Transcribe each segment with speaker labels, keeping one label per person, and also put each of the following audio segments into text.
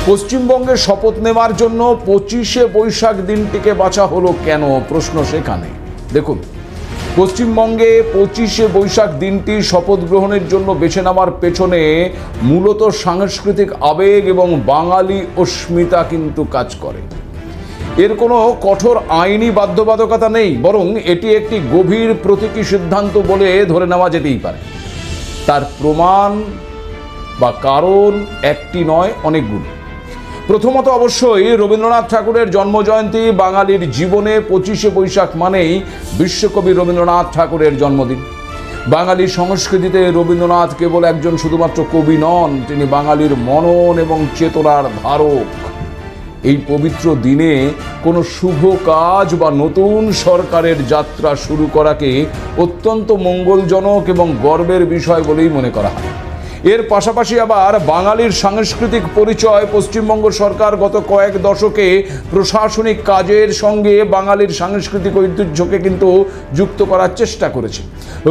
Speaker 1: পশ্চিমবঙ্গে শপথ নেওয়ার জন্য 25শে বৈশাখ দিনটিকে বাছা হলো কেন? প্রশ্ন সেখানে। দেখুন, পশ্চিমবঙ্গে 25শে বৈশাখ দিনটি শপথ গ্রহণের জন্য বেছে নেওয়ার পেছনে মূলত সাংস্কৃতিক আবেগ এবং বাঙালি অস্মিতা কিন্তু কাজ করে। এর কোনো কঠোর আইনি বাধ্যবাধকতা নেই, বরং এটি একটি গভীর প্রতীকী সিদ্ধান্ত বলে ধরে নেওয়া যেতেই পারে। তার প্রমাণ বা কারণ একটি নয়, অনেকগুলো। প্রথমত অবশ্যই রবীন্দ্রনাথ ঠাকুরের জন্মজয়ন্তী। বাঙালির জীবনে 25শে বৈশাখ মানেই বিশ্বকবি রবীন্দ্রনাথ ঠাকুরের জন্মদিন। বাঙালি সংস্কৃতিতে রবীন্দ্রনাথ কেবল একজন শুধুমাত্র কবি নন, তিনি বাঙালির মনন এবং চেতনার ধারক। এই পবিত্র দিনে কোনো শুভ কাজ বা নতুন সরকারের যাত্রা শুরু করাকে অত্যন্ত মঙ্গলজনক এবং গর্বের বিষয় বলেই মনে করা হয়। এর পাশাপাশি আবার বাঙালির সাংস্কৃতিক পরিচয় পশ্চিমবঙ্গ সরকার গত কয়েক দশকে প্রশাসনিক কাজের সঙ্গে বাঙালির সাংস্কৃতিক ঐতিহ্যকে কিন্তু যুক্ত করার চেষ্টা করেছে।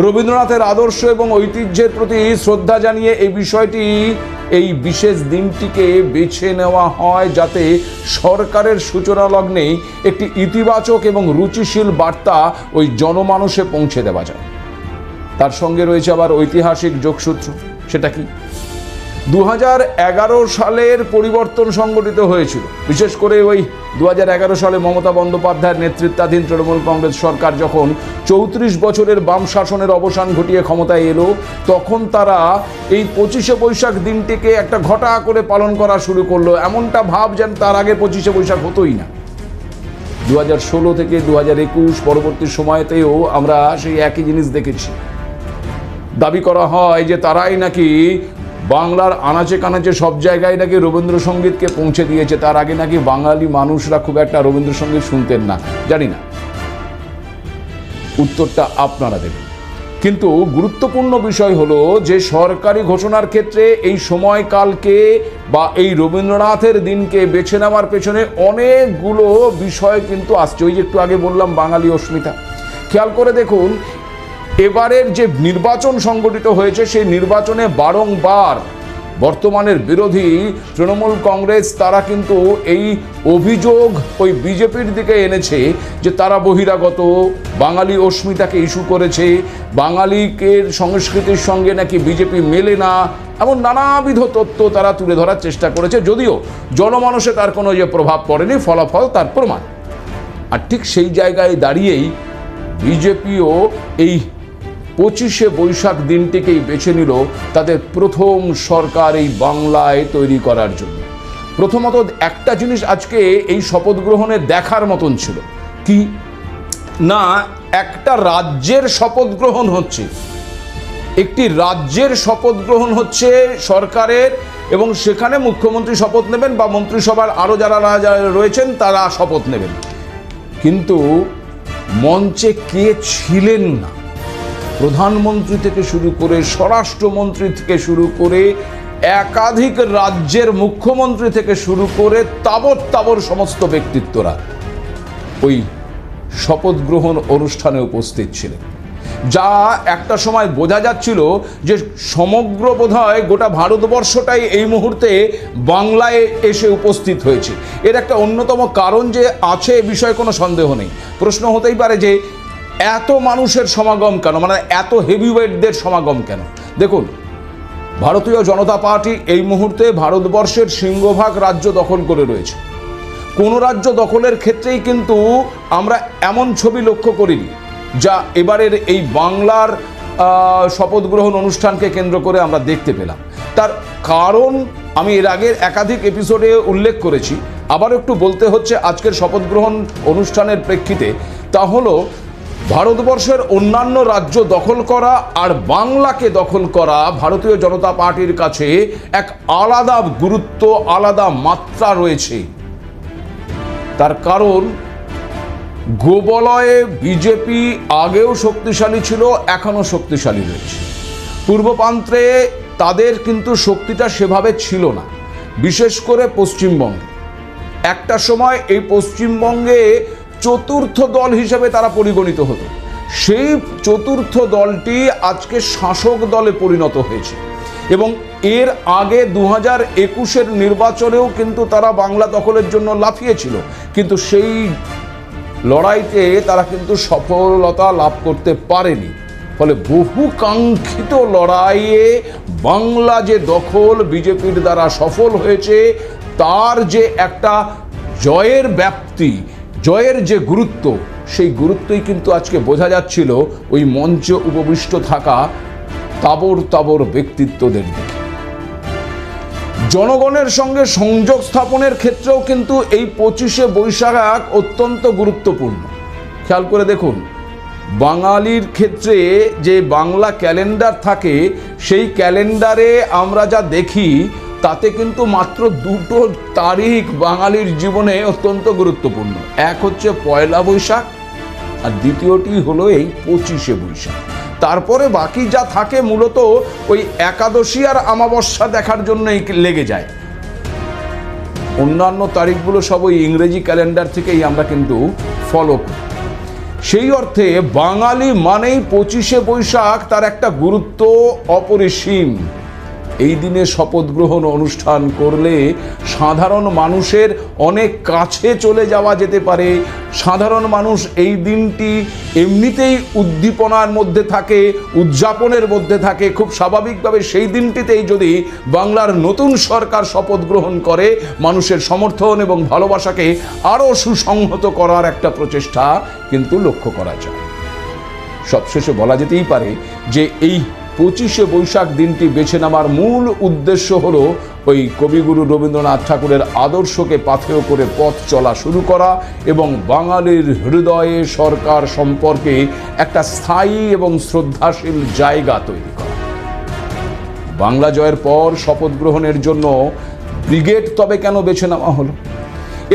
Speaker 1: রবীন্দ্রনাথের আদর্শ এবং ঐতিহ্যের প্রতি শ্রদ্ধা জানিয়ে এই বিশেষ দিনটিকে বেছে নেওয়া হয়, যাতে সরকারের সূচনা লগ্নেই একটি ইতিবাচক এবং রুচিশীল বার্তা ওই জনমানসে পৌঁছে দেওয়া যায়। তার সঙ্গে রয়েছে আবার ঐতিহাসিক যোগসূত্র। সেটা কি? 2011 সালের পরিবর্তন সংগঠিত হয়েছিল। বিশেষ করে ওই 2011 সালে মমতা বন্দ্যোপাধ্যায়ের নেতৃত্বাধীন তৃণমূল কংগ্রেস সরকার যখন 34 বছরের বাম শাসনের অবসান ঘটিয়ে ক্ষমতায় এলো, তখন তারা এই 25শে বৈশাখ দিনটিকে একটা ঘটা করে পালন করা শুরু করলো। এমনটা ভাব যেন তার আগে 25শে বৈশাখ হতোই না। 2016 থেকে 2021 পরবর্তী সময়তেও আমরা সেই একই জিনিস দেখেছি। দাবি করা হয় যে তারাই নাকি বাংলার আনাচে কানাচে সব জায়গায় নাকি রবীন্দ্রসঙ্গীতকে পৌঁছে দিয়েছে। তার আগে নাকি বাঙালি মানুষরা খুব একটা রবীন্দ্রসঙ্গীত শুনতেন না। জানি না, উত্তরটা আপনারা দেবেন। কিন্তু গুরুত্বপূর্ণ বিষয় হলো যে সরকারি ঘোষণার ক্ষেত্রে এই সময়কালকে বা এই রবীন্দ্রনাথের দিনকে বেছে নেওয়ার পেছনে অনেকগুলো বিষয় কিন্তু আসছে। ওই যে একটু আগে বললাম বাঙালি অস্মিতা। খেয়াল করে দেখুন, এবারের যে নির্বাচন সংগঠিত হয়েছে সেই নির্বাচনে বারংবার বর্তমানের বিরোধী তৃণমূল কংগ্রেস তারা কিন্তু এই অভিযোগ ওই বিজেপির দিকে এনেছে যে তারা বহিরাগত, বাঙালি অস্মিতাকে ইস্যু করেছে, বাঙালিকে সংস্কৃতির সঙ্গে নাকি বিজেপি মেলে না, এমন নানাবিধ তথ্য তারা তুলে ধরার চেষ্টা করেছে। যদিও জনমানসে তার কোনো যে প্রভাব পড়েনি, ফলাফল তার প্রমাণ। আর ঠিক সেই জায়গায় দাঁড়িয়েই বিজেপিও এই 25শে বৈশাখ দিনটিকেই বেছে নিল তাদের প্রথম সরকার এই বাংলায় তৈরি করার জন্য। প্রথমত একটা জিনিস আজকে এই শপথ গ্রহণে দেখার মতন ছিল কি না, একটা রাজ্যের শপথ গ্রহণ হচ্ছে, একটি রাজ্যের শপথ গ্রহণ হচ্ছে সরকারের, এবং সেখানে মুখ্যমন্ত্রী শপথ নেবেন বা মন্ত্রিসভার আরও যারা রয়েছেন তারা শপথ নেবেন। কিন্তু মঞ্চে কে ছিলেন না? প্রধানমন্ত্রী থেকে শুরু করে, স্বরাষ্ট্রমন্ত্রী থেকে শুরু করে, একাধিক রাজ্যের মুখ্যমন্ত্রী থেকে শুরু করে তাবর সমস্ত ব্যক্তিত্বরা ওই শপথ গ্রহণ অনুষ্ঠানে উপস্থিত ছিলেন। যা একটা সময় বোঝা যাচ্ছিল যে সমগ্র বোধহয় গোটা ভারতবর্ষটাই এই মুহূর্তে বাংলায় এসে উপস্থিত হয়েছে। এর একটা অন্যতম কারণ যে আছে এ বিষয়ে কোনো সন্দেহ নেই। প্রশ্ন হতেই পারে যে এত মানুষের সমাগম কেন, মানে এত হেভিওয়েটদের সমাগম কেন? দেখুন, ভারতীয় জনতা পার্টি এই মুহূর্তে ভারতবর্ষের সিংহভাগ রাজ্য দখল করে রয়েছে। কোনো রাজ্য দখলের ক্ষেত্রেই কিন্তু আমরা এমন ছবি লক্ষ্য করিনি যা এবারের এই বাংলার শপথ গ্রহণ অনুষ্ঠানকে কেন্দ্র করে আমরা দেখতে পেলাম। তার কারণ আমি এর আগের একাধিক এপিসোডে উল্লেখ করেছি, আবার একটু বলতে হচ্ছে আজকের শপথ গ্রহণ অনুষ্ঠানের প্রেক্ষিতে। তা হলো ভারতবর্ষের অন্যান্য রাজ্য দখল করা আর বাংলাকে দখল করা ভারতীয় জনতা পার্টির কাছে এক আলাদা গুরুত্ব, আলাদা মাত্রা রয়েছে। তার কারণ গোবলয়ে বিজেপি আগেও শক্তিশালী ছিল, এখনও শক্তিশালী রয়েছে। পূর্বপ্রান্তে তাদের কিন্তু শক্তিটা সেভাবে ছিল না, বিশেষ করে পশ্চিমবঙ্গে। একটা সময় এই পশ্চিমবঙ্গে চতুর্থ দল হিসেবে তারা পরিগণিত হতো। সেই চতুর্থ দলটি আজকে শাসক দলে পরিণত হয়েছে এবং এর আগে 2021-এর নির্বাচনেও কিন্তু তারা বাংলা দখলের জন্য লাফিয়েছিল, কিন্তু সেই লড়াইতে তারা কিন্তু সফলতা লাভ করতে পারেনি। ফলে বহু কাঙ্ক্ষিত লড়াইয়ে বাংলা যে দখল বিজেপির দ্বারা সফল হয়েছে, তার যে একটা জয়ের ব্যাপ্তি, জয়ের যে গুরুত্ব, সেই গুরুত্বই কিন্তু আজকে বোঝা যাচ্ছিল ওই মঞ্চে উপবিষ্ট থাকা তাবর তাবর ব্যক্তিত্বদের দিকে। জনগণের সঙ্গে সংযোগ স্থাপনের ক্ষেত্রেও কিন্তু এই 25শে বৈশাখ অত্যন্ত গুরুত্বপূর্ণ। খেয়াল করে দেখুন, বাঙালির ক্ষেত্রে যে বাংলা ক্যালেন্ডার থাকে, সেই ক্যালেন্ডারে আমরা যা দেখি তাতে কিন্তু মাত্র দুটো তারিখ বাঙালির জীবনে অত্যন্ত গুরুত্বপূর্ণ। এক হচ্ছে পয়লা বৈশাখ, আর দ্বিতীয়টি হলো এই 25শে বৈশাখ। তারপরে বাকি যা থাকে মূলত ওই একাদশী আর অমাবস্যা দেখার জন্যই লেগে যায়। অন্যান্য তারিখগুলো সব ওই ইংরেজি ক্যালেন্ডার থেকেই আমরা কিন্তু ফলো করি। সেই অর্থে বাঙালি মানেই 25শে বৈশাখ, তার একটা গুরুত্ব অপরিসীম। এই দিনে শপথ গ্রহণ অনুষ্ঠান করলে সাধারণ মানুষের অনেক কাছে চলে যাওয়া যেতে পারে। সাধারণ মানুষ এই দিনটি এমনিতেই উদ্দীপনার মধ্যে থাকে, উদযাপনের মধ্যে থাকে। খুব স্বাভাবিকভাবে সেই দিনটিতেই যদি বাংলার নতুন সরকার শপথ গ্রহণ করে, মানুষের সমর্থন এবং ভালোবাসাকে আরও সুসংহত করার একটা প্রচেষ্টা কিন্তু লক্ষ্য করা যায়। সবশেষে বলা যেতেই পারে যে এই 25শে বৈশাখ দিনটি বেছে নেওয়ার মূল উদ্দেশ্য হলো ওই কবিগুরু রবীন্দ্রনাথ ঠাকুরের আদর্শকে পাথেয় করে পথ চলা শুরু করা এবং বাঙালির হৃদয়ে সরকার সম্পর্কে একটা স্থায়ী এবং শ্রদ্ধাশীল জায়গা তৈরি করা। বাংলা জয়ের পর শপথ গ্রহণের জন্য ব্রিগেড তবে কেন বেছে নেওয়া হলো,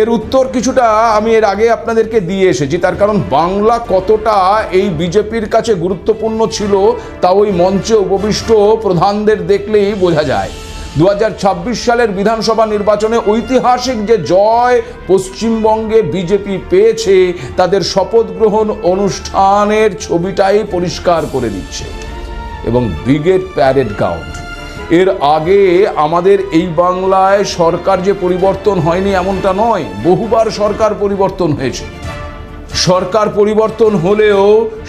Speaker 1: এর উত্তর কিছুটা আমি এর আগে আপনাদেরকে দিয়ে এসেছি। তার কারণ বাংলা কতটা এই বিজেপির কাছে গুরুত্বপূর্ণ ছিল তা ওই মঞ্চে উপবিষ্ট প্রধানদের দেখলেই বোঝা যায়। 2026 সালের বিধানসভা নির্বাচনে ঐতিহাসিক যে জয় পশ্চিমবঙ্গে বিজেপি পেয়েছে, তাদের শপথ গ্রহণ অনুষ্ঠানের ছবিটাই পরিষ্কার করে দিচ্ছে। এবং ব্রিগেড প্যারেড গ্রাউন্ড, এর আগে আমাদের এই বাংলায় সরকার যে পরিবর্তন হয়নি এমনটা নয়, বহুবার সরকার পরিবর্তন হয়েছে। সরকার পরিবর্তন হলেও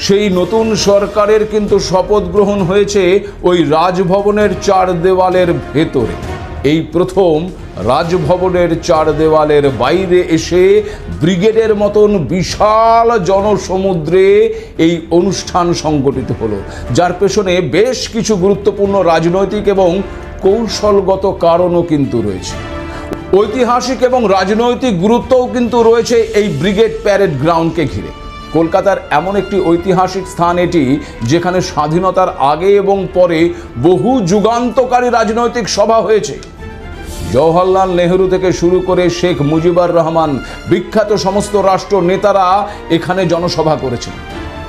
Speaker 1: সেই নতুন সরকারের কিন্তু শপথ গ্রহণ হয়েছে ওই রাজভবনের চার দেওয়ালের ভেতরে। এই প্রথম রাজভবনের চার দেওয়ালের বাইরে এসে ব্রিগেডের মতন বিশাল জনসমুদ্রে এই অনুষ্ঠান সংগঠিত হলো, যার পেছনে বেশ কিছু গুরুত্বপূর্ণ রাজনৈতিক এবং কৌশলগত কারণও কিন্তু রয়েছে। ঐতিহাসিক এবং রাজনৈতিক গুরুত্বও কিন্তু রয়েছে এই ব্রিগেড প্যারেড গ্রাউন্ডকে ঘিরে। কলকাতার এমন একটি ঐতিহাসিক স্থান এটি, যেখানে স্বাধীনতার আগে এবং পরে বহু যুগান্তকারী রাজনৈতিক সভা হয়েছে। জওহরলাল নেহরু থেকে শুরু করে শেখ মুজিবুর রহমান, বিখ্যাত সমস্ত রাষ্ট্র নেতারা এখানে জনসভা করেছেন।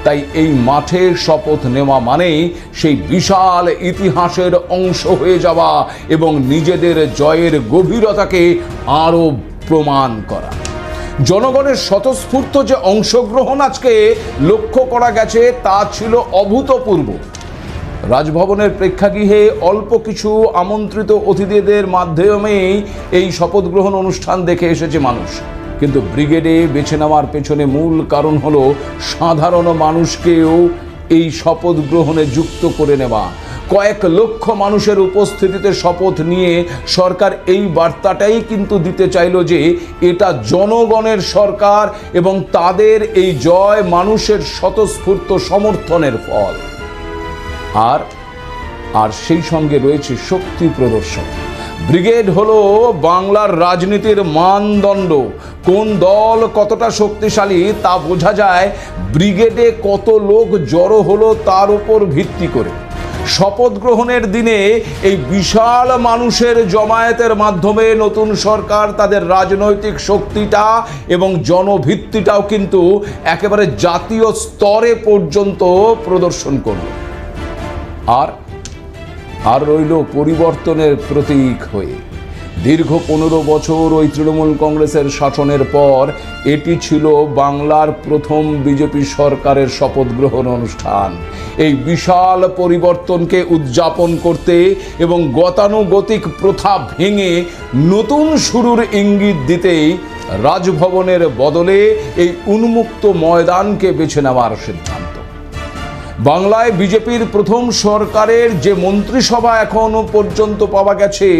Speaker 1: তাই এই মাঠে শপথ নেওয়া মানেই সেই বিশাল ইতিহাসের অংশ হয়ে যাওয়া এবং নিজেদের জয়ের গভীরতাকে আরও প্রমাণ করা। জনগণের স্বতঃস্ফূর্ত যে অংশগ্রহণ আজকে লক্ষ্য করা গেছে তা ছিল অভূতপূর্ব। রাজভবনের প্রেক্ষাগৃহে অল্প কিছু আমন্ত্রিত অতিথিদের মাধ্যমেই এই শপথ গ্রহণ অনুষ্ঠান দেখে এসেছে মানুষ, কিন্তু ব্রিগেডে বেছে নেওয়ার পেছনে মূল কারণ হলো সাধারণ মানুষকেও এই শপথ গ্রহণে যুক্ত করে নেওয়া। কয়েক লক্ষ মানুষের উপস্থিতিতে শপথ নিয়ে সরকার এই বার্তাটাই কিন্তু দিতে চাইল যে এটা জনগণের সরকার এবং তাদের এই জয় মানুষের স্বতঃস্ফূর্ত সমর্থনের ফল। আর সেই সঙ্গে রয়েছে শক্তি প্রদর্শন। ব্রিগেড হলো বাংলার রাজনীতির মানদণ্ড। কোন দল কতটা শক্তিশালী তা বোঝা যায় ব্রিগেডে কত লোক জড়ো হলো তার উপর ভিত্তি করে। শপথ গ্রহণের দিনে এই বিশাল মানুষের জমায়েতের মাধ্যমে নতুন সরকার তাদের রাজনৈতিক শক্তিটা এবং জনভিত্তিটাও কিন্তু একেবারে জাতীয় স্তরে পর্যন্ত প্রদর্শন করল। আর রইল পরিবর্তনের প্রতীক হয়ে। দীর্ঘ 15 বছর ওই তৃণমূল কংগ্রেসের শাসনের পর এটি ছিল বাংলার প্রথম বিজেপি সরকারের শপথ গ্রহণ অনুষ্ঠান। এই বিশাল পরিবর্তনকে উদযাপন করতে এবং গতানুগতিক প্রথা ভেঙে নতুন শুরুর ইঙ্গিত দিতেই রাজভবনের বদলে এই উন্মুক্ত ময়দানকে বেছে নেওয়ার সিদ্ধান্ত। বাংলায় বিজেপির প্রথম সরকারের যে মন্ত্রিসভা এখনো পর্যন্ত পাওয়া গেছে,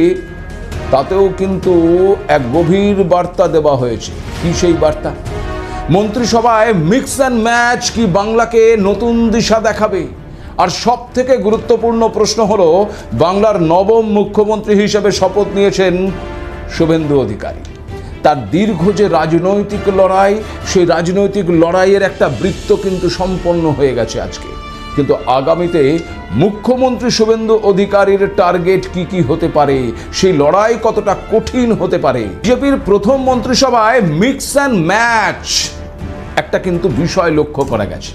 Speaker 1: তাতেও কিন্তু এক গভীর বার্তা দেওয়া হয়েছে। কি সেই বার্তা? মন্ত্রিসভায় মিক্স অ্যান্ড ম্যাচ কি বাংলাকে নতুন দিশা দেখাবে? আর সব থেকে গুরুত্বপূর্ণ প্রশ্ন হলো, বাংলার নবম মুখ্যমন্ত্রী হিসেবে শপথ নিয়েছেন শুভেন্দু অধিকারী। তার দীর্ঘ যে রাজনৈতিক লড়াই, সেই রাজনৈতিক লড়াইয়ের একটা বৃত্ত কিন্তু সম্পন্ন হয়ে গেছে আজকে। কিন্তু আগামীতে মুখ্যমন্ত্রী শুভেন্দু অধিকারীর টার্গেট কি কি হতে পারে, সেই লড়াই কতটা কঠিন হতে পারে। বিজেপির প্রথম মন্ত্রিসভায় মিক্স অ্যান্ড ম্যাচ একটা কিন্তু বিষয় লক্ষ্য করা গেছে।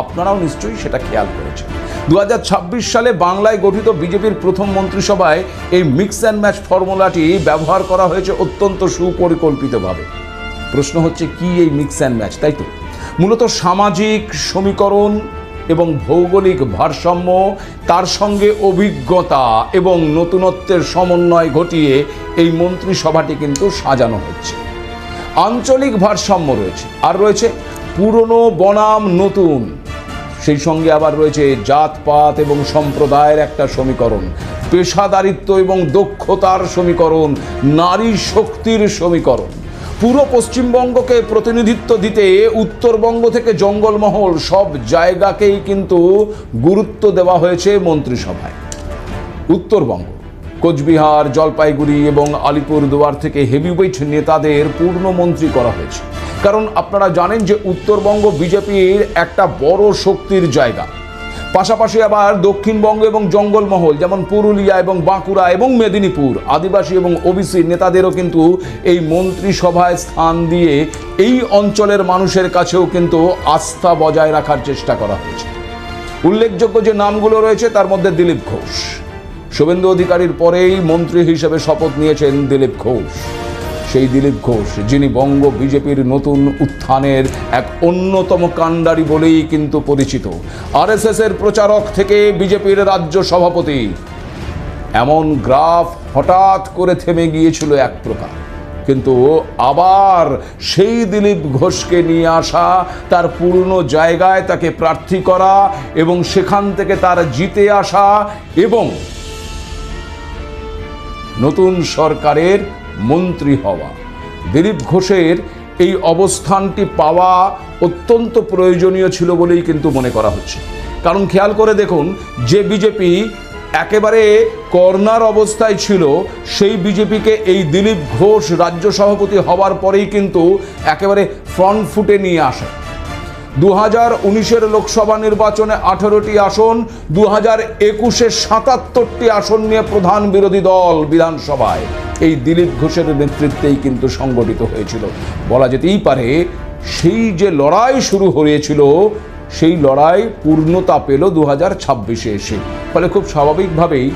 Speaker 1: আপনারাও নিশ্চয়ই সেটা খেয়াল করেছেন। 2026 সালে বাংলায় গঠিত বিজেপির প্রথম মন্ত্রিসভায় এই মিক্স অ্যান্ড ম্যাচ ফর্মুলাটি ব্যবহার করা হয়েছে অত্যন্ত সুপরিকল্পিতভাবে। প্রশ্ন হচ্ছে, কি এই মিক্স অ্যান্ড ম্যাচ? তাই তো, মূলত সামাজিক সমীকরণ এবং ভৌগোলিক ভারসাম্য, তার সঙ্গে অভিজ্ঞতা এবং নতুনত্বের সমন্বয় ঘটিয়ে এই মন্ত্রিসভাটি কিন্তু সাজানো হচ্ছে। আঞ্চলিক ভারসাম্য রয়েছে, আর রয়েছে পুরনো বনাম নতুন, সেই সঙ্গে আবার রয়েছে জাতপাত এবং সম্প্রদায়ের একটা সমীকরণ, পেশাদারিত্ব এবং দক্ষতার সমীকরণ, নারী শক্তির সমীকরণ। পুরো পশ্চিমবঙ্গকে প্রতিনিধিত্ব দিতে উত্তরবঙ্গ থেকে জঙ্গলমহল সব জায়গাকেই কিন্তু গুরুত্ব দেওয়া হয়েছে মন্ত্রিসভায়। উত্তরবঙ্গ, কোচবিহার, জলপাইগুড়ি এবং আলিপুরদুয়ার থেকে হেভিওয়েট নেতাদের পূর্ণ মন্ত্রী করা হয়েছে। কারণ আপনারা জানেন যে উত্তরবঙ্গ বিজেপির একটা বড় শক্তির জায়গা। পাশাপাশি আবার দক্ষিণবঙ্গ এবং জঙ্গলমহল, যেমন পুরুলিয়া এবং বাঁকুড়া এবং মেদিনীপুর, আদিবাসী এবং ওবিসি নেতাদেরও কিন্তু এই মন্ত্রিসভায় স্থান দিয়ে এই অঞ্চলের মানুষের কাছেও কিন্তু আস্থা বজায় রাখার চেষ্টা করা হয়েছে। উল্লেখযোগ্য যে নামগুলো রয়েছে তার মধ্যে দিলীপ ঘোষ। শুভেন্দু অধিকারীর পরেই মন্ত্রী হিসেবে শপথ নিয়েছেন দিলীপ ঘোষ। সেই দিলীপ ঘোষ, যিনি বঙ্গ বিজেপির নতুন উত্থানের এক অন্যতম কাণ্ডারি বলেই কিন্তু পরিচিত। আরএসএস এর প্রচারক থেকে বিজেপির রাজ্য সভাপতি, এমন গ্রাফ হঠাৎ করে থেমে গিয়েছিল এক প্রকার। কিন্তু আবার সেই দিলীপ ঘোষকে নিয়ে আসা, তার পুরনো জায়গায় তাকে প্রার্থী করা এবং সেখান থেকে তার জিতে আসা এবং নতুন সরকারের মন্ত্রী হওয়া, দিলীপ ঘোষের এই অবস্থানটি পাওয়া অত্যন্ত প্রয়োজনীয় ছিল বলেই কিন্তু মনে করা হচ্ছে। কারণ খেয়াল করে দেখুন, যে বিজেপি একেবারে কর্নার অবস্থায় ছিল, সেই বিজেপিকে এই দিলীপ ঘোষ রাজ্য সভাপতি হওয়ার পরেই কিন্তু একেবারে ফ্রন্ট ফুটে নিয়ে আসে। 2019 লোকসভা নির্বাচনে 18টি আসন, 2021 77টি আসন নিয়ে প্রধান বিরোধী দল বিধানসভায় এই দিলীপ ঘোষের নেতৃত্বেই কিন্তু সংগঠিত হয়েছিল। বলা যেতেই পারে সেই যে লড়াই শুরু হয়েছিল, সেই লড়াই পূর্ণতা পেল 2026 এসে। ফলে খুব স্বাভাবিকভাবেই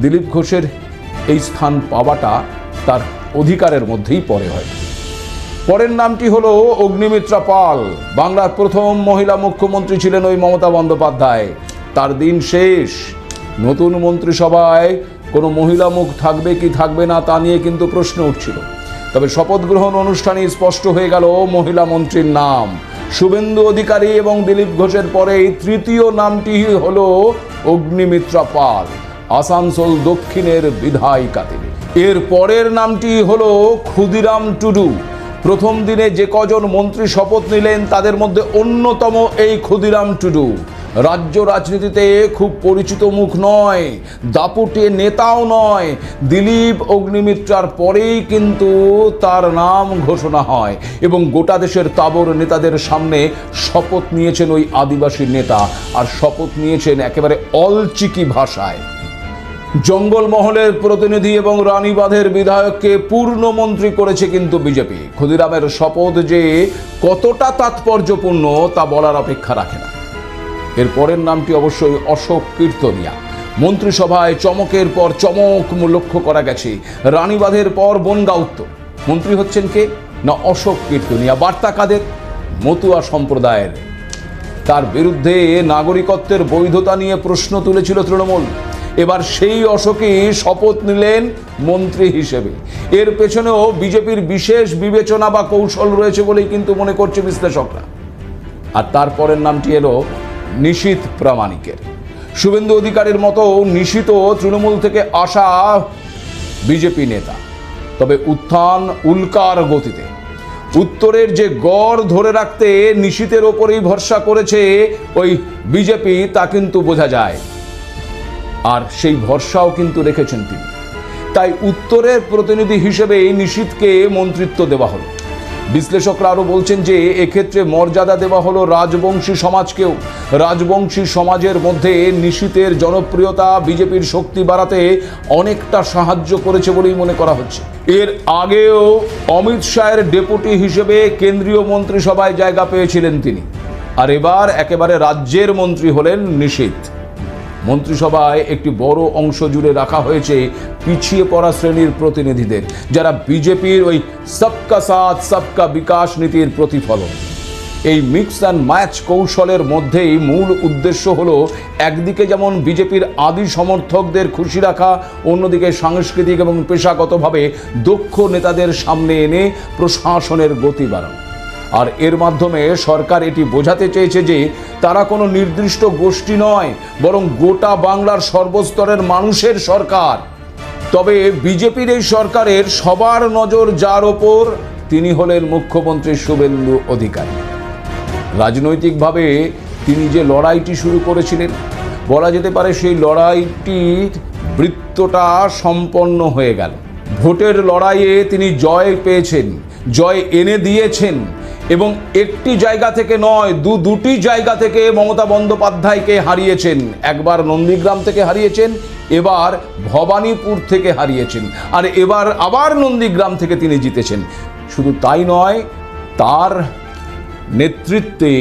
Speaker 1: দিলীপ ঘোষের এই স্থান পাওয়াটা তার অধিকারের মধ্যেই পড়ে হয়। পরের নামটি হলো অগ্নিমিত্রা পাল। বাংলার প্রথম মহিলা মুখ্যমন্ত্রী ছিলেন ওই মমতা বন্দ্যোপাধ্যায়। তার দিন শেষ। নতুন মন্ত্রিসভায় কোনো মহিলা মুখ থাকবে কি থাকবে না তা নিয়ে কিন্তু প্রশ্ন উঠছিল। তবে শপথ গ্রহণ অনুষ্ঠানে স্পষ্ট হয়ে গেল মহিলা মন্ত্রীর নাম। শুভেন্দু অধিকারী এবং দিলীপ ঘোষের পরে তৃতীয় নামটি হলো অগ্নিমিত্রা পাল, আসানসোল দক্ষিণের বিধায়িকা তিনি। এর পরের নামটি হলো ক্ষুদিরাম টুডু। প্রথম দিনে যে কজন মন্ত্রী শপথ নিলেন তাদের মধ্যে অন্যতম এই ক্ষুদিরাম টুডু। রাজ্য রাজনীতিতে খুব পরিচিত মুখ নয়, দাপুটে নেতাও নয়। দিলীপ অগ্নিমিত্রার পরেই কিন্তু তার নাম ঘোষণা হয় এবং গোটা দেশের তাবর নেতাদের সামনে শপথ নিয়েছেন ওই আদিবাসী নেতা, আর শপথ নিয়েছেন একেবারে অলচিকি ভাষায়। জঙ্গলমহলের প্রতিনিধি এবং রানীবাঁধের বিধায়ককে পূর্ণমন্ত্রী করেছে কিন্তু বিজেপি। ক্ষুদিরামের শপথ যে কতটা তাৎপর্যপূর্ণ তা বলার অপেক্ষা রাখে না। এর পরের নামটি অবশ্যই অশোক কীর্তনিয়া। মন্ত্রিসভায় চমকের পর চমক লক্ষ্য করা গেছে। রানীবাঁধের পর বনগাঁ উত্তর। মন্ত্রী হচ্ছেন কে না অশোক কীর্তনিয়া। বার্তা কাদের? মতুয়া সম্প্রদায়ের। তার বিরুদ্ধে নাগরিকত্বের বৈধতা নিয়ে প্রশ্ন তুলেছিল তৃণমূল। এবার সেই অশোকই শপথ নিলেন মন্ত্রী হিসেবে। এর পেছনেও বিজেপির বিশেষ বিবেচনা বা কৌশল রয়েছে বলেই কিন্তু মনে করছে বিশ্লেষকরা। আর তারপরের নামটি এলো নিশীথ প্রামাণিকের। শুভেন্দু অধিকারীর মতো নিশীথ তৃণমূল থেকে আসা বিজেপি নেতা, তবে উত্থান উল্কার গতিতে। উত্তরের যে গড় ধরে রাখতে নিশীথের ওপরেই ভরসা করেছে ওই বিজেপি, তা কিন্তু বোঝা যায়। আর সেই ভরসাও কিন্তু রেখেছেন তিনি। তাই উত্তরের প্রতিনিধি হিসেবে নিশীথকে মন্ত্রিত্ব দেওয়া হলো। বিশ্লেষকরা আরও বলছেন যে এক্ষেত্রে মর্যাদা দেওয়া হলো রাজবংশী সমাজকেও। রাজবংশী সমাজের মধ্যে নিশীথের জনপ্রিয়তা বিজেপির শক্তি বাড়াতে অনেকটা সাহায্য করেছে বলেই মনে করা হচ্ছে। এর আগেও অমিত শাহের ডেপুটি হিসেবে কেন্দ্রীয় মন্ত্রিসভায় জায়গা পেয়েছিলেন তিনি। আর এবার একেবারে রাজ্যের মন্ত্রী হলেন নিশীথ। মন্ত্রিসভায় একটি বড় অংশ জুড়ে রাখা হয়েছে পিছিয়ে পড়া শ্রেণীর প্রতিনিধিদের, যারা বিজেপির ওই সবকা সাথ সবকা বিকাশ নীতির প্রতিফলন। এই মিক্স অ্যান্ড ম্যাচ কৌশলের মধ্যেই মূল উদ্দেশ্য হলো একদিকে যেমন বিজেপির আদি সমর্থকদের খুশি রাখা, অন্যদিকে সাংস্কৃতিক এবং পেশাগতভাবে দক্ষ নেতাদের সামনে এনে প্রশাসনের গতি বাড়ানো। আর এর মাধ্যমে সরকার এটি বোঝাতে চেয়েছে যে তারা কোনো নির্দিষ্ট গোষ্ঠী নয়, বরং গোটা বাংলার সর্বস্তরের মানুষের সরকার। তবে বিজেপির এই সরকারের সবার নজর যার ওপর, তিনি হলেন মুখ্যমন্ত্রী শুভেন্দু অধিকারী। রাজনৈতিকভাবে তিনি যে লড়াইটি শুরু করেছিলেন, বলা যেতে পারে সেই লড়াইটির বৃত্তটা সম্পন্ন হয়ে গেল। ভোটের লড়াইয়ে তিনি জয় পেয়েছেন, জয় এনে দিয়েছেন, এবং একটি জায়গা থেকে নয়, দুটি জায়গা থেকে মমতা বন্দ্যোপাধ্যায়কে হারিয়েছেন। একবার নন্দীগ্রাম থেকে হারিয়েছেন, এবার ভবানীপুর থেকে হারিয়েছেন, আর এবার আবার নন্দীগ্রাম থেকে তিনি জিতেছেন। শুধু তাই নয়, তার নেতৃত্বে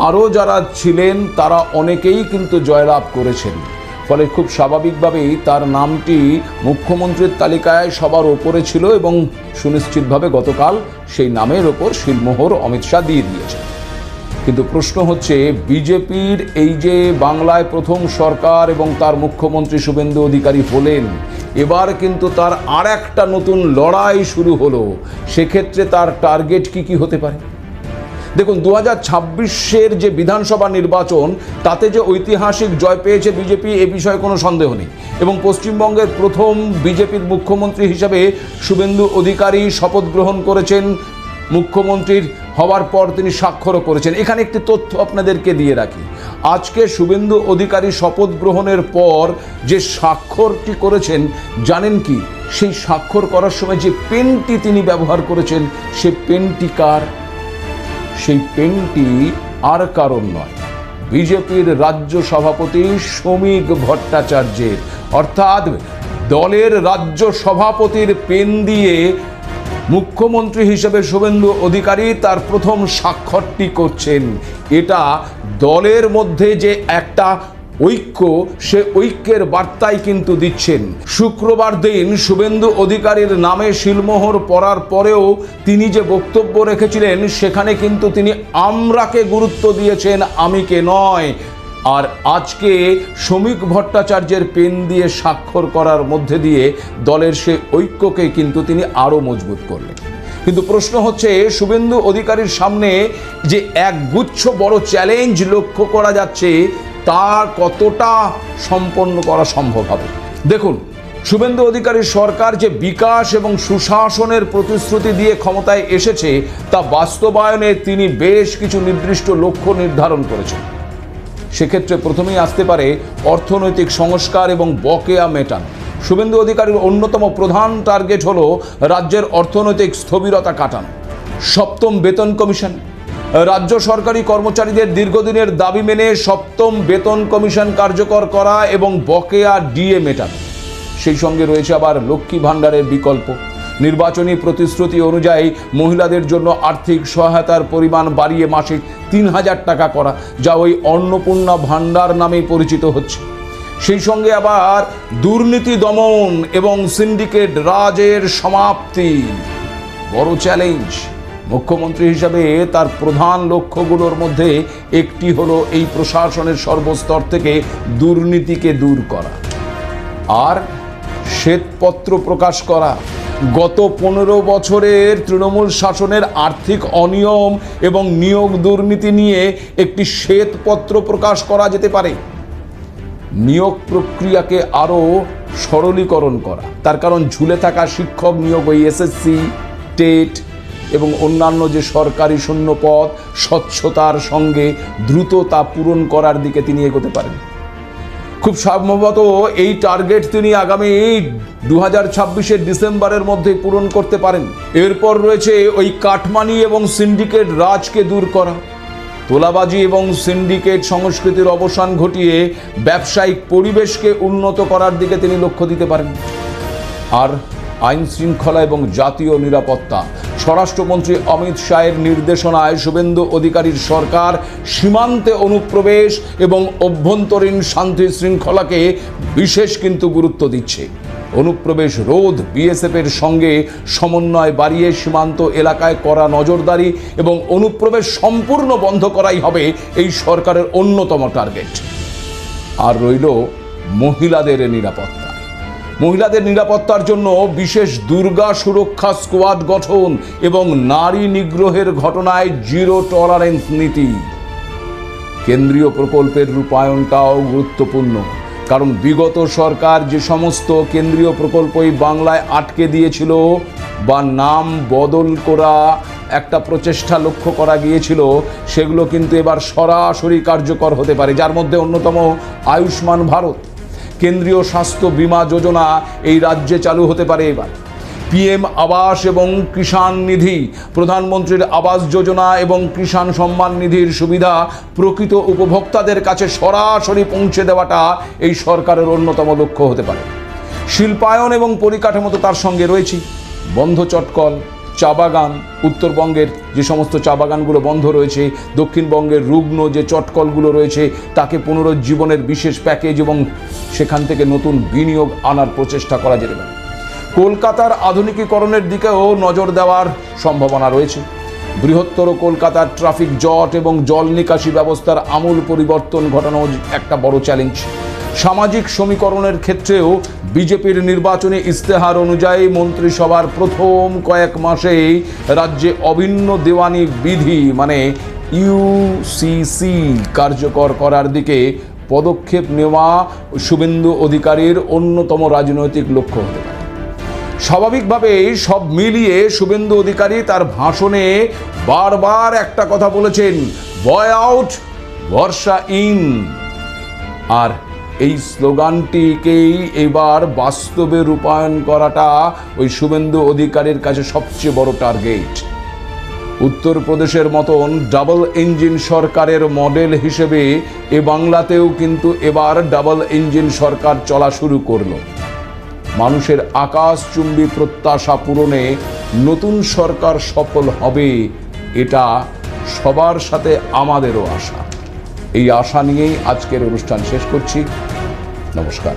Speaker 1: আরও যারা ছিলেন তারা অনেকেই কিন্তু জয়লাভ করেছেন। ফলে খুব স্বাভাবিকভাবেই তার নামটি মুখ্যমন্ত্রীর তালিকায় সবার ওপরে ছিল এবং সুনিশ্চিতভাবে গতকাল সেই নামের ওপর শিলমোহর অমিত শাহ দিয়ে দিয়েছেন। কিন্তু প্রশ্ন হচ্ছে, বিজেপির এই যে বাংলায় প্রথম সরকার এবং তার মুখ্যমন্ত্রী শুভেন্দু অধিকারী হলেন, এবার কিন্তু তার আর একটা নতুন লড়াই শুরু হলো। সেক্ষেত্রে তার টার্গেট কি হতে পারে? দেখুন, 2026-এর যে বিধানসভা নির্বাচন, তাতে যে ঐতিহাসিক জয় পেয়েছে বিজেপি, এ বিষয়ে কোনো সন্দেহ নেই। এবং পশ্চিমবঙ্গের প্রথম বিজেপির মুখ্যমন্ত্রী হিসাবে শুভেন্দু অধিকারী শপথ গ্রহণ করেছেন। মুখ্যমন্ত্রীর হওয়ার পর তিনি স্বাক্ষরও করেছেন। এখানে একটি তথ্য আপনাদেরকে দিয়ে রাখি। আজকে শুভেন্দু অধিকারী শপথ গ্রহণের পর যে স্বাক্ষরটি করেছেন, জানেন কি? সেই স্বাক্ষর করার সময় যে পেনটি তিনি ব্যবহার করেছেন, সে পেনটি কার? সেই পেনটি আর কারণ নয়, বিজেপির রাজ্য সভাপতি শ্রমিক ভট্টাচার্যের। অর্থাৎ দলের রাজ্য সভাপতির পেন দিয়ে মুখ্যমন্ত্রী হিসেবে শুভেন্দু অধিকারী তার প্রথম স্বাক্ষরটি করছেন। এটা দলের মধ্যে যে একটা ঐক্য, সে ঐক্যের বার্তাই কিন্তু দিচ্ছেন। শুক্রবার দিন শুভেন্দু অধিকারীর নামে শিলমোহর পড়ার পরেও তিনি যে বক্তব্য রেখেছিলেন, সেখানে কিন্তু তিনি আমরাকে গুরুত্ব দিয়েছেন, আমিকে নয়। আর আজকে শ্রমিক ভট্টাচার্যের পেন দিয়ে স্বাক্ষর করার মধ্যে দিয়ে দলের সে ঐক্যকে কিন্তু তিনি আরও মজবুত করলেন। কিন্তু প্রশ্ন হচ্ছে, শুভেন্দু অধিকারীর সামনে যে একগুচ্ছ বড় চ্যালেঞ্জ লক্ষ্য করা যাচ্ছে, তা কতটা সম্পন্ন করা সম্ভব হবে? দেখুন, শুভেন্দু অধিকারীর সরকার যে বিকাশ এবং সুশাসনের প্রতিশ্রুতি দিয়ে ক্ষমতায় এসেছে, তা বাস্তবায়নে তিনি বেশ কিছু নির্দিষ্ট লক্ষ্য নির্ধারণ করেছেন। সেক্ষেত্রে প্রথমেই আসতে পারে অর্থনৈতিক সংস্কার এবং বকেয়া মেটানো। শুভেন্দু অধিকারীর অন্যতম প্রধান টার্গেট হলো রাজ্যের অর্থনৈতিক স্থবিরতা কাটানো। সপ্তম বেতন কমিশন, রাজ্য সরকারি কর্মচারীদের দীর্ঘদিনের দাবি মেনে সপ্তম বেতন কমিশন কার্যকর করা এবং বকেয়া ডিএ মেটানো। সেই সঙ্গে রয়েছে আবার লক্ষ্মী ভাণ্ডারের বিকল্প। নির্বাচনী প্রতিশ্রুতি অনুযায়ী মহিলাদের জন্য আর্থিক সহায়তার পরিমাণ বাড়িয়ে মাসিক 3000 টাকা করা, যা ওই অন্নপূর্ণা ভাণ্ডার নামেই পরিচিত হচ্ছে। সেই সঙ্গে আবার দুর্নীতি দমন এবং সিন্ডিকেট রাজের সমাপ্তি। বড় চ্যালেঞ্জ। মুখ্যমন্ত্রী হিসাবে তার প্রধান লক্ষ্যগুলোর মধ্যে একটি হলো এই প্রশাসনের সর্বস্তর থেকে দুর্নীতিকে দূর করা আর শ্বেতপত্র প্রকাশ করা। গত 15 বছরের তৃণমূল শাসনের আর্থিক অনিয়ম এবং নিয়োগ দুর্নীতি নিয়ে একটি শ্বেতপত্র প্রকাশ করা যেতে পারে। নিয়োগ প্রক্রিয়াকে আরও সরলীকরণ করা, তার কারণ ঝুলে থাকা শিক্ষক নিয়োগ ওই এসএসসি, টেট এবং অন্যান্য যে সরকারি শূন্য পদ স্বচ্ছতার সঙ্গে দ্রুত তা পূরণ করার দিকে তিনি এগোতে পারেন। খুব সম্ভবত এই টার্গেট তিনি আগামী 2026-এর ডিসেম্বরের মধ্যে পূরণ করতে পারেন। এরপর রয়েছে ওই কাটমানি এবং সিন্ডিকেট রাজকে দূর করা, তোলাবাজি এবং সিন্ডিকেট সংস্কৃতির অবসান ঘটিয়ে ব্যবসায়িক পরিবেশকে উন্নত করার দিকে তিনি লক্ষ্য দিতে পারেন। আর আইন শৃঙ্খলা এবং জাতীয় নিরাপত্তা, স্বরাষ্ট্রমন্ত্রী অমিত শাহের নির্দেশনায় শুভেন্দু অধিকারীর সরকার সীমান্তে অনুপ্রবেশ এবং অভ্যন্তরীণ শান্তি শৃঙ্খলাকে বিশেষ কিন্তু গুরুত্ব দিচ্ছে। অনুপ্রবেশ রোধ, বিএসএফের সঙ্গে সমন্বয় বাড়িয়ে সীমান্ত এলাকায় করা নজরদারি এবং অনুপ্রবেশ সম্পূর্ণ বন্ধ করাই হবে এই সরকারের অন্যতম টার্গেট। আর রইল মহিলাদের নিরাপত্তা। মহিলাদের নিরাপত্তার জন্য বিশেষ দুর্গা সুরক্ষা স্কোয়াড গঠন এবং নারী নিগ্রহের ঘটনায় জিরো টলারেন্স নীতি। কেন্দ্রীয় প্রকল্পের রূপায়ণটাও গুরুত্বপূর্ণ, কারণ বিগত সরকার যে সমস্ত কেন্দ্রীয় প্রকল্পই বাংলায় আটকে দিয়েছিল বা নাম বদল করা একটা প্রচেষ্টা লক্ষ্য করা গিয়েছিল, সেগুলো কিন্তু এবার সরাসরি কার্যকর হতে পারে। যার মধ্যে অন্যতম আয়ুষ্মান ভারত, কেন্দ্রীয় স্বাস্থ্য বীমা যোজনা এই রাজ্যে চালু হতে পারে এবার। পিএম আবাস এবং কিষাণ নিধি, প্রধানমন্ত্রীর আবাস যোজনা এবং কিষাণ সম্মান নিধির সুবিধা প্রকৃত উপভোক্তাদের কাছে সরাসরি পৌঁছে দেওয়াটা এই সরকারের অন্যতম লক্ষ্য হতে পারে। শিল্পায়ন এবং পরিকাঠামো তো তার সঙ্গে রয়েছে। বন্ধ চটকল, চা বাগান, উত্তরবঙ্গের যে সমস্ত চা বাগানগুলো বন্ধ রয়েছে, দক্ষিণবঙ্গের রুগ্ন যে চটকলগুলো রয়েছে তাকে পুনরুজ্জীবনের বিশেষ প্যাকেজ এবং সেখান থেকে নতুন বিনিয়োগ আনার প্রচেষ্টা করা যেতে পারে। কলকাতার আধুনিকীকরণের দিকেও নজর দেওয়ার সম্ভাবনা রয়েছে। বৃহত্তর কলকাতার ট্রাফিক জট এবং জল নিকাশি ব্যবস্থার আমূল পরিবর্তন ঘটানো একটা বড় চ্যালেঞ্জ। সামাজিক সমীকরণের ক্ষেত্রেও বিজেপির নির্বাচনী ইস্তেহার অনুযায়ী মন্ত্রিসভার প্রথম কয়েক মাসেই রাজ্যে অভিন্ন দেওয়ানি বিধি মানে ইউসিসি কার্যকর করার দিকে পদক্ষেপ নেওয়া শুভেন্দু অধিকারীর অন্যতম রাজনৈতিক লক্ষ্য হতে পারে। স্বাভাবিকভাবেই সব মিলিয়ে শুভেন্দু অধিকারী তার ভাষণে বারবার একটা কথা বলেছেন, বয় আউট ভরসা ইন। আর এই স্লোগানটিকেই এবার বাস্তবে রূপায়ণ করাটা ওই শুভেন্দু অধিকারীর কাছে সবচেয়ে বড় টার্গেট। উত্তরপ্রদেশের মতন ডাবল ইঞ্জিন সরকারের মডেল হিসেবে এ বাংলাতেও কিন্তু এবার ডাবল ইঞ্জিন সরকার চলা শুরু করলো। মানুষের আকাশচুম্বী প্রত্যাশা পূরণে নতুন সরকার সফল হবে, এটা সবার সাথে আমাদেরও আশা। এই আশা নিয়েই আজকের অনুষ্ঠান শেষ করছি। নমস্কার।